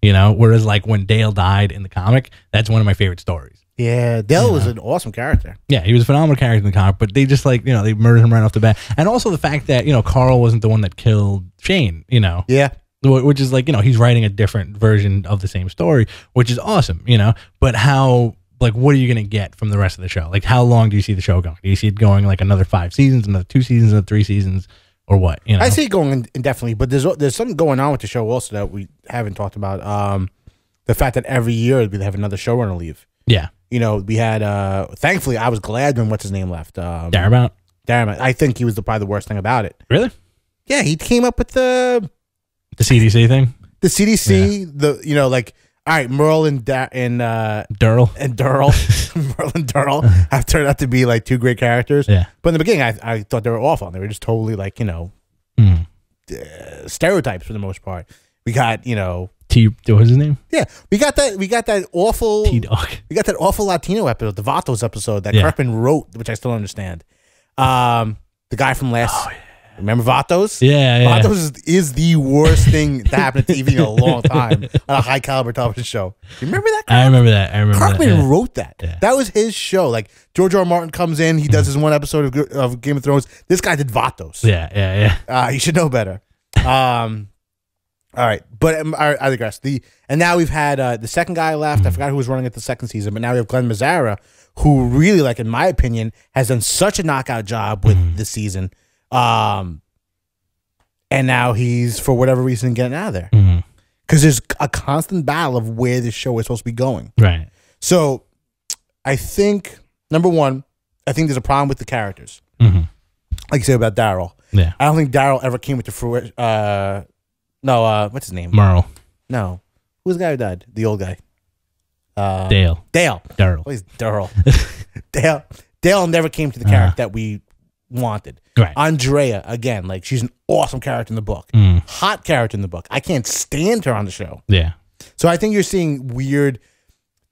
you know. Whereas like when Dale died in the comic, that's one of my favorite stories. Yeah, Dale was an awesome character. Yeah, he was a phenomenal character in the comic, but they just like, you know, they murdered him right off the bat. And also the fact that, you know, Carl wasn't the one that killed Shane, you know. Yeah. Which is like, you know, he's writing a different version of the same story, which is awesome, you know. But how, like, what are you going to get from the rest of the show? Like, how long do you see the show going? Do you see it going like another 5 seasons, another 2 seasons, another 3 seasons, or what? You know, I see it going indefinitely, but there's something going on with the show also that we haven't talked about. The fact that every year we have another showrunner leave. Yeah. You know, we had, thankfully, I was glad when what's his name left. Darabont. I think he was probably the worst thing about it. Really? Yeah, he came up with the CDC thing. The CDC, the you know, like, all right, Merle and Durrell Merle and Durrell have turned out to be like 2 great characters. Yeah. But in the beginning, I thought they were awful. They were just totally like, you know, stereotypes for the most part. We got, you know, what was his name? Yeah, we got that awful T-Dog. We got that awful Latino episode, the Vatos episode that Kirkman wrote, which I still don't understand. The guy from last, remember Vatos? Yeah. Vatos is the worst thing to happen to TV in a long time on a high caliber television show. You remember that? I remember that. Kirkman wrote that. Yeah. That was his show. Like George R. R. Martin comes in, he does his one episode of Game of Thrones. This guy did Vatos. Yeah. You should know better. All right, but I digress. And now we've had the second guy left. I forgot who was running it the second season, but now we have Glenn Mazzara, who really, like in my opinion, has done such a knockout job with this season. And now he's, for whatever reason, getting out of there because there's a constant battle of where this show is supposed to be going. Right. So, I think number one, I think there's a problem with the characters. Like you said about Daryl. Yeah. I don't think Daryl ever came into fruition. No, what's his name? Merle. No. Who's the guy who died? The old guy. Dale. Daryl. What is Daryl? Dale never came to the character that we wanted. Right. Andrea, again, like she's an awesome character in the book. Hot character in the book. I can't stand her on the show. Yeah. So I think you're seeing weird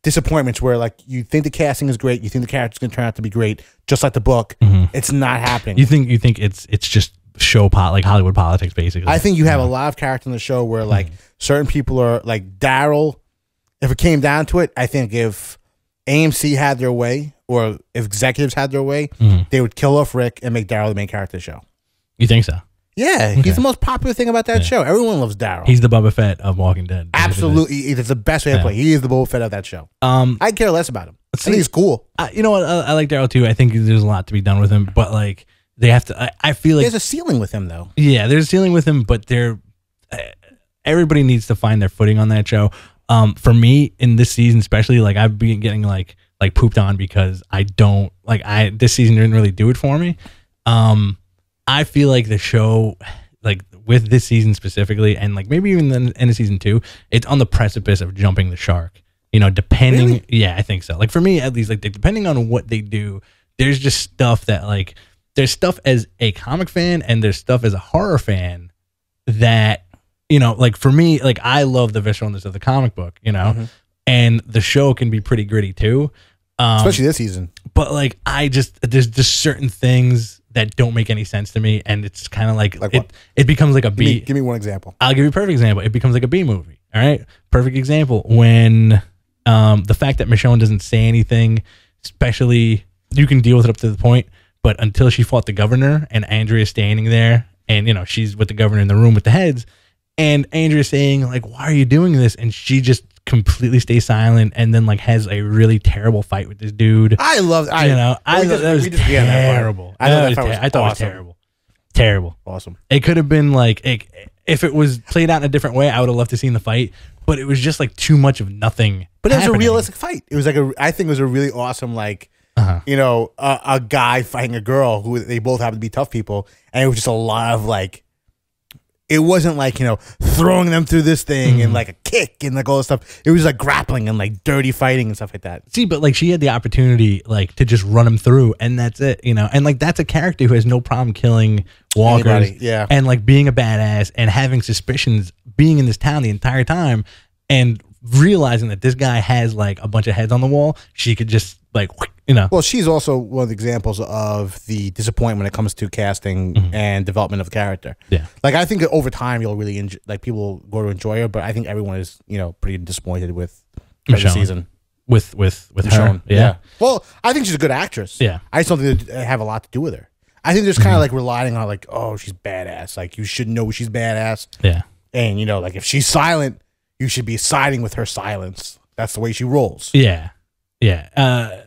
disappointments where like you think the casting is great, you think the character's gonna turn out to be great, just like the book. It's not happening. You think it's just like Hollywood politics, basically. I think you have a lot of character in the show where like certain people are like Daryl. If it came down to it, I think if AMC had their way or if executives had their way, they would kill off Rick and make Daryl the main character of the show. You think so? Yeah, he's the most popular thing about that show. Everyone loves Daryl. He's the Boba Fett of Walking Dead. Absolutely, it's the best way to play. He is the Boba Fett of that show. I care less about him. I think he's cool. You know what? I like Daryl too. I think there's a lot to be done with him, but like they have to. I feel like there's a ceiling with him, though. Yeah, there's a ceiling with him, but everybody needs to find their footing on that show. For me, in this season especially, like I've been getting like pooped on because I don't this season didn't really do it for me. I feel like the show, like with this season specifically, and like maybe even the end of season 2, it's on the precipice of jumping the shark. You know, depending. Really? Yeah, I think so. Like for me, at least, like depending on what they do, there's just stuff that like there's stuff as a comic fan and there's stuff as a horror fan that, you know, like for me, like I love the visceralness of the comic book, you know, and the show can be pretty gritty too. Especially this season. But like there's just certain things that don't make any sense to me, and it's kind of like it becomes like a B. Give me one example. I'll give you a perfect example. It becomes like a B movie. All right, perfect example when the fact that Michonne doesn't say anything, especially you can deal with it up to the point, but until she fought the governor and Andrea's standing there, and you know she's with the governor in the room with the heads, and Andrea's saying like, "Why are you doing this?" and she just completely stays silent, and then like has a really terrible fight with this dude. I love that. That was terrible. I thought it was terrible. Awesome. It could have been like if it was played out in a different way, I would have loved to see the fight, but it was just like too much of nothing. But it was a realistic fight. It was like I think it was a really awesome like you know a guy fighting a girl who they both happen to be tough people, and it was just a lot of like. It wasn't like, you know, throwing them through this thing and like a kick and like all this stuff. It was like grappling and like dirty fighting and stuff like that. See, but like she had the opportunity like to just run him through and that's it, you know. And like that's a character who has no problem killing walkers. Anybody, yeah. And like being a badass and having suspicions, being in this town the entire time and realizing that this guy has like a bunch of heads on the wall. She could just like You know. Well, she's also one of the examples of the disappointment when it comes to casting and development of the character. Yeah. Like, I think that over time you'll really enjoy, like, people go to enjoy her, but I think everyone is, pretty disappointed with the season. With her. Yeah. Well, I think she's a good actress. Yeah. I just don't think they have a lot to do with her. I think they're just kind of like relying on, like, oh, she's badass. Like, you should know she's badass. Yeah. And, like, if she's silent, you should be siding with her silence. That's the way she rolls. Yeah. Yeah.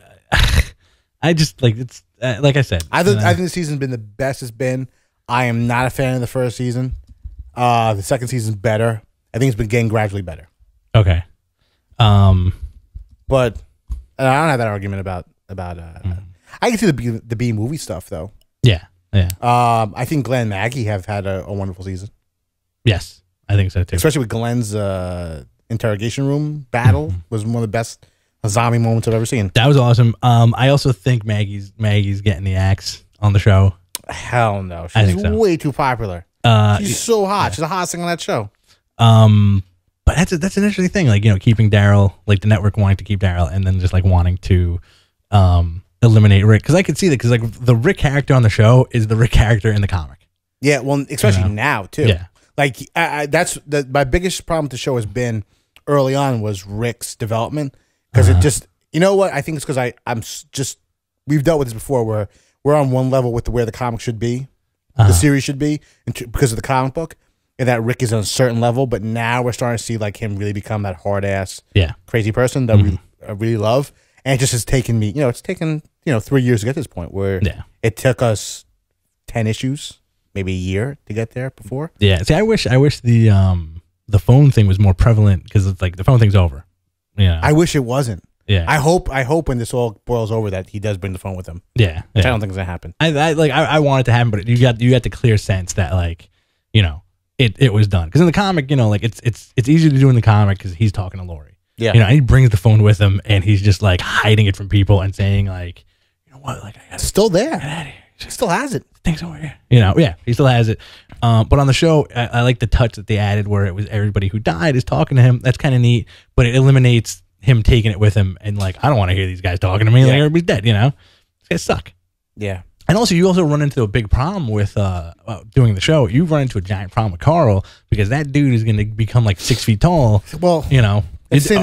I just like it's like I said. I think the season's been the best it's been. I am not a fan of the first season. The second season's better. I think it's been getting gradually better. Okay. But I don't have that argument about. I can see the B movie stuff though. Yeah. Yeah. I think Glenn and Maggie have had a wonderful season. Yes, I think so too. Especially with Glenn's interrogation room battle was one of the best zombie moments I've ever seen. That was awesome. I also think Maggie's getting the axe on the show. Hell no, she's way too popular. She's so hot. Yeah. She's the hottest thing on that show. But that's an interesting thing. Like, keeping Daryl, like the network wanting to keep Daryl, and then just like wanting to eliminate Rick. Because I could see that. Because like the Rick character on the show is the Rick character in the comic. Yeah, well, especially now too. Yeah, like that's my biggest problem with the show has been early on was Rick's development. Because it just, what? I think it's because we've dealt with this before where we're on one level with where the comic should be, the series should be, because of the comic book, and that Rick is on a certain level, but now we're starting to see like him really become that hard ass, crazy person that we really love. And it just has taken me, it's taken, 3 years to get to this point where it took us 10 issues, maybe a year to get there before. Yeah. See, I wish the phone thing was more prevalent because it's like the phone thing's over. Yeah, I wish it wasn't. Yeah, I hope when this all boils over that he does bring the phone with him. Yeah, which I don't think is gonna happen. I want it to happen, but you got the clear sense that like it was done because in the comic like it's easy to do in the comic because he's talking to Lori. Yeah, and he brings the phone with him and he's just like hiding it from people and saying like what like I got still there. Get out of here. He still has it. Things over here. Yeah, he still has it. But on the show, I like the touch that they added where it was everybody who died is talking to him. That's kind of neat, but it eliminates him taking it with him and like, I don't want to hear these guys talking to me. Like everybody's dead, These guys suck. Yeah. And also, you also run into a big problem with doing the show. You run into a giant problem with Carl because that dude is going to become like 6 feet tall. Well, it's the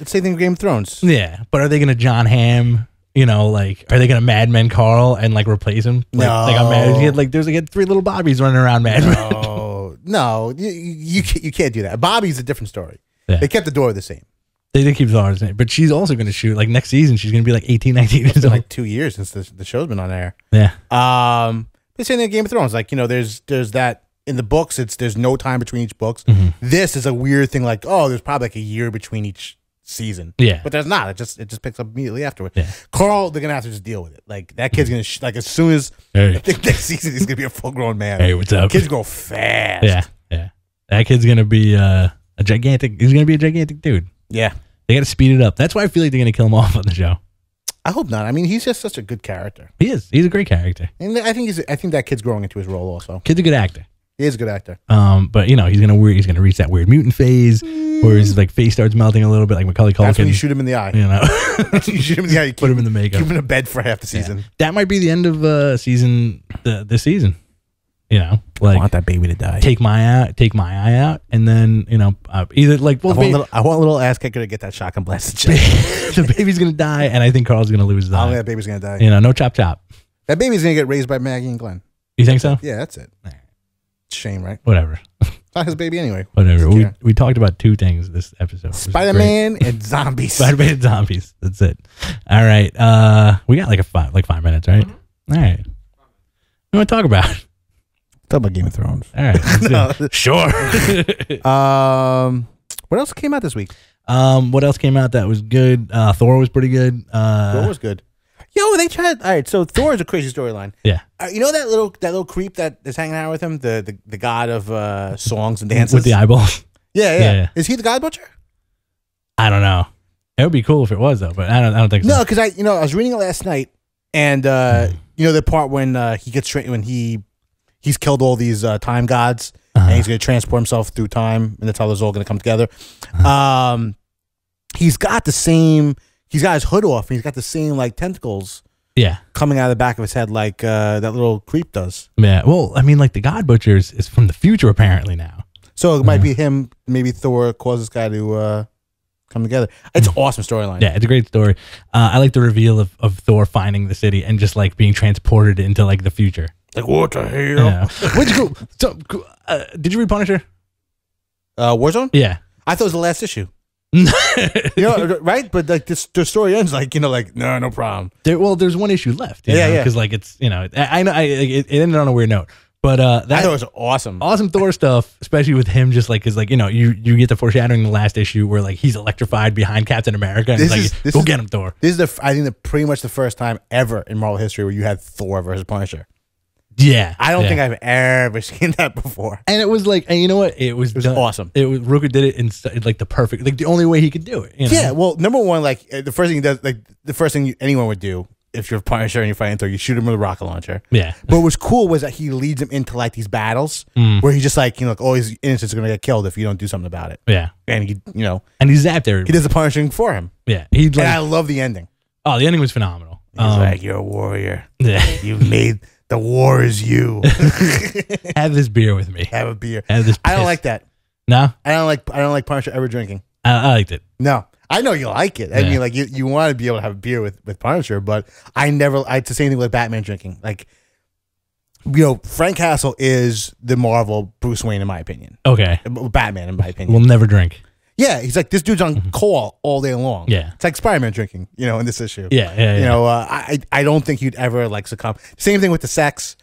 same thing with Game of Thrones. Yeah, but are they going to John Hamm? Like, are they gonna Mad Men Carl and like replace him? Like, no, like he had 3 little Bobbies running around Mad Men. No, you can't do that. Bobby's a different story. Yeah. They kept the door the same. They did keep the door the same, but she's also gonna shoot like next season. She's gonna be like 18, 19 years old. Like 2 years since the show's been on air. Yeah. But same thing with Game of Thrones. Like there's that in the books. There's no time between each books. This is a weird thing. Like there's probably like a year between each season. Yeah, but there's not. It just picks up immediately afterward. Yeah. Carl, they're gonna have to just deal with it. Like that kid's gonna like as soon as I think next season he's gonna be a full grown man. Hey, what's up? Kids grow fast. Yeah. That kid's gonna be a gigantic. He's gonna be a gigantic dude. Yeah, they gotta speed it up. That's why I feel like they're gonna kill him off on the show. I hope not. I mean, he's just such a good character. He is. He's a great character. And I think that kid's growing into his role also. Kid's a good actor. He is a good actor. But he's gonna reach that weird mutant phase where his like face starts melting a little bit, like Macaulay Culkin. That's when you shoot him in the eye. You shoot him in the eye. You put him in the makeup. Keep him in a bed for half the season. Yeah. That might be the end of this season. Like I want that baby to die. Take my eye out, and then either like I want a little ass kicker to get that shotgun blasted. The baby's gonna die, and I think Carl's gonna lose his eye. I think that baby's gonna die. No chop chop. That baby's gonna get raised by Maggie and Glenn. You think so? Yeah, that's it. Shame, right? Whatever. Not his baby anyway. Whatever. We talked about 2 things this episode. Spider-Man and zombies. Spider-Man and zombies. That's it. All right. We got like 5 minutes, right? All right. What do you want to talk about? Talk about Game of Thrones. All right. Sure. What else came out this week? What else came out that was good? Thor was pretty good. Thor was good. Yo, they tried. All right, so Thor is a crazy storyline. Yeah. You know that little creep that is hanging out with him, the god of songs and dances with the eyeballs. Yeah. Is he the God Butcher? I don't know. It would be cool if it was though, but I don't think so. No, because I was reading it last night, and the part when he gets straight when he's killed all these time gods, and he's going to transport himself through time, and that's how this all going to come together. He's got the same he's got his hood off and he's got the same like tentacles coming out of the back of his head like that little creep does. Yeah. Well, I mean, like the God Butcher is from the future apparently now. So it might be him. Maybe Thor caused this guy to come together. It's an awesome storyline. Yeah, it's a great story. I like the reveal of Thor finding the city and just like being transported into like the future. Like, what the hell? Yeah. Which cool. So, did you read Punisher? Warzone? Yeah. I thought it was the last issue. Right? But like the story ends like, like, no problem. There's one issue left. Yeah. Because like it's, I know it ended on a weird note. But I thought it was awesome Thor stuff, especially with him just like, cause like, you get the foreshadowing in the last issue where like he's electrified behind Captain America and he's like, go get him, Thor. This is I think pretty much the first time ever in Marvel history where you had Thor versus Punisher. Yeah. I don't think I've ever seen that before. And it was like, and you know what? It was awesome. Rooker did it in like the perfect, like the only way he could do it. Yeah. Well, number one, like the first thing he does, like the first thing anyone would do if you're a Punisher and you're fighting Thor, you shoot him with a rocket launcher. Yeah. But what was cool was that he leads him into like these battles where he's just like, like all his innocents are going to get killed if you don't do something about it. Yeah. And he, and he zapped everybody. He does the punishing for him. Yeah. And I love the ending. Oh, the ending was phenomenal. He's like, you're a warrior. Yeah. You made the war is you. Have this beer with me. Have a beer. Have this piss. I don't like that. No? I don't like Punisher ever drinking. I liked it. No. I know you like it. I mean, like you want to be able to have a beer with Punisher, but it's the same thing with Batman drinking. Like, Frank Castle is the Marvel Bruce Wayne in my opinion. Okay. Batman in my opinion. Will never drink. Yeah, he's like, this dude's on call all day long. Yeah. It's like Spider-Man drinking, in this issue. Yeah. I don't think you'd ever like succumb. Same thing with the sex.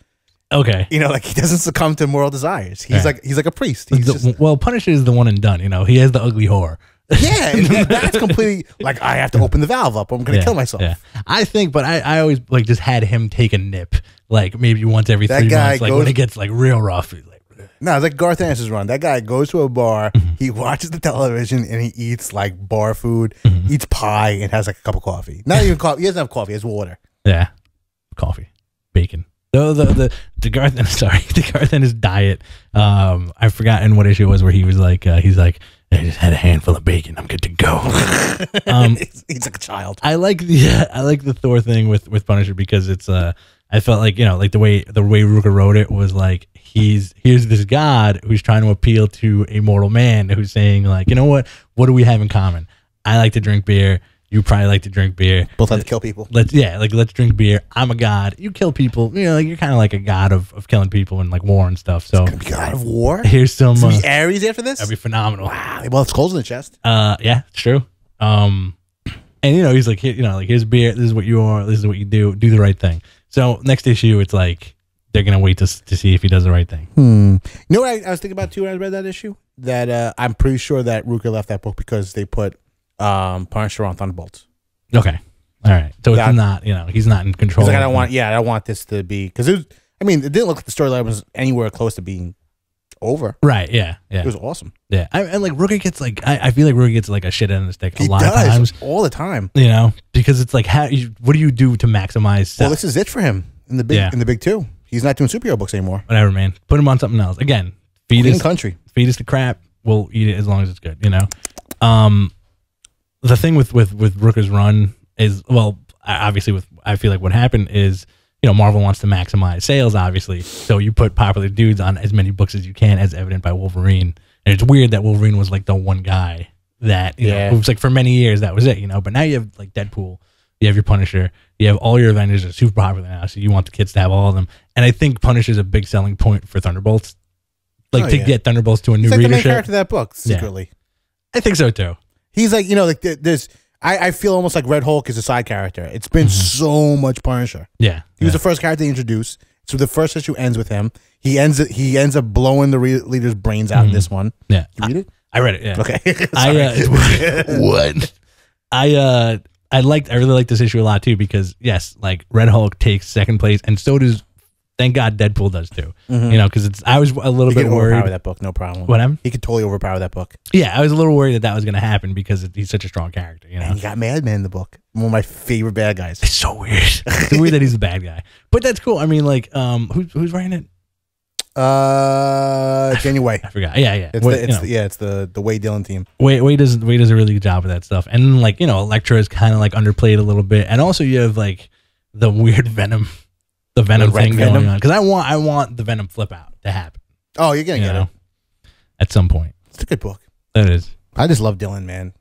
Okay. Like he doesn't succumb to moral desires. He's like a priest. Punisher is the one and done. He has the ugly whore. Yeah, and that's completely like I have to open the valve up. Or I'm gonna kill myself. Yeah. I think, but I always like just had him take a nip, like maybe once every 3 months, like when it gets like real rough. He's like, no, it's like Garth Ennis's run. That guy goes to a bar, he watches the television, and he eats like bar food, eats pie, and has like a cup of coffee. Not even coffee. He doesn't have coffee. He has water. Yeah, coffee, bacon. The Garth Ennis diet. I've forgotten what issue it was where he was like, he's like, I just had a handful of bacon. I'm good to go. He's like a child. I like the Thor thing with Punisher because it's I felt like like the way Ruka wrote it was like here's this god who's trying to appeal to a mortal man who's saying like, what do we have in common? I like to drink beer. You probably like to drink beer. Both like to kill people. Let's drink beer. I'm a god. You kill people. You're kind of like a god of killing people and like war and stuff. So it's gonna be god of war. Here's some. It's gonna be Ares after this. That'd be phenomenal. Wow. Well, it's closed in the chest. Yeah, it's true. And he's like, here's beer. This is what you are. This is what you do. Do the right thing. So next issue, it's like they're gonna wait to see if he does the right thing. You know what I was thinking about too when I read that issue? That I'm pretty sure that Ruka left that book because they put Punisher on Thunderbolts. Okay, all right. So it's not, he's not in control. Like I don't want this to be because it didn't look like the storyline was anywhere close to being over. Right? Yeah. It was awesome. Yeah, and like Ruka gets like I feel like Ruka gets like a shit end of the stick a lot of times, all the time. Because it's like what do you do to maximize? Well, this is it for him in the big two. He's not doing superhero books anymore. Whatever, man. Put him on something else. Again, feed us the crap. We'll eat it as long as it's good. The thing with Ruka's run is, well, obviously I feel like what happened is, Marvel wants to maximize sales, obviously. So you put popular dudes on as many books as you can, as evident by Wolverine. And it's weird that Wolverine was like the one guy that, it was like for many years that was it, But now you have like Deadpool, you have your Punisher, you have all your Avengers are super popular now. So you want the kids to have all of them. And I think Punisher is a big selling point for Thunderbolts. Like get Thunderbolts to a new readership. The main character of that book, secretly. Yeah. I think so too. He's like, there's. I feel almost like Red Hulk is a side character. It's been so much Punisher. Yeah, he was the first character they introduced. So the first issue ends with him. He ends up blowing the leader's brains out in this one. Yeah, you read it? I read it. Yeah. Okay. What? I really like this issue a lot too because yes, like Red Hulk takes second place, and so does. Thank God Deadpool does too. Because I was a little bit worried. Overpower that book, no problem. What? He could totally overpower that book. Yeah, I was a little worried that was going to happen because he's such a strong character. And he got Madman in the book. One of my favorite bad guys. It's so weird. It's weird that he's a bad guy, but that's cool. I mean, like, who's writing it? I Danny Way. I forgot. Yeah. It's the Wade Dillon team. Wade does a really good job with that stuff. And like, Elektra is kind of like underplayed a little bit. And also you have like the weird Venom thing going on. Because I want the Venom flip out to happen. Oh, you're gonna get it at some point. It's a good book. That is. I just love Dillon, man.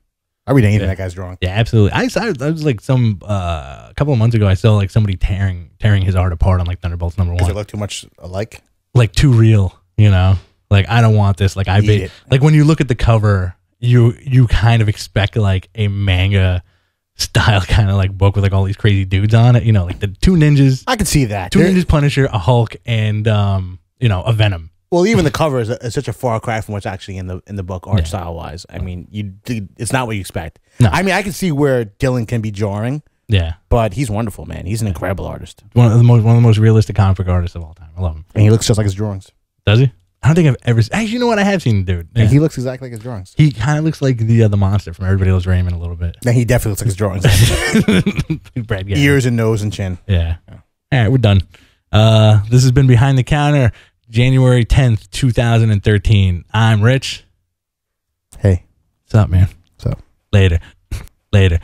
I read anything that guy's drawing. Yeah, absolutely. I was like a couple of months ago. I saw like somebody tearing his art apart on like Thunderbolts #1. Does it look too much alike? Like too real, Like I don't want this. Like like when you look at the cover, you kind of expect like a manga style kind of like book with like all these crazy dudes on it. Like the two ninjas. I can see that. Two ninjas, Punisher, a Hulk, and a Venom. Well, even the cover is such a far cry from what's actually in the book art style wise. I mean, it's not what you expect. No. I mean, I can see where Dillon can be jarring. Yeah, but he's wonderful, man. He's an incredible artist. One of the most realistic comic book artists of all time. I love him. And he looks just like his drawings. Does he? I don't think I've ever. Actually, you know what? I have seen the dude. Yeah. He looks exactly like his drawings. He kind of looks like the monster from Everybody Loves Raymond a little bit. And he definitely looks like his drawings. Brad Garrett. Ears and nose and chin. Yeah. All right, we're done. This has been Behind the Counter, January 10th, 2013. I'm Rich. Hey. What's up, man? What's up? Later.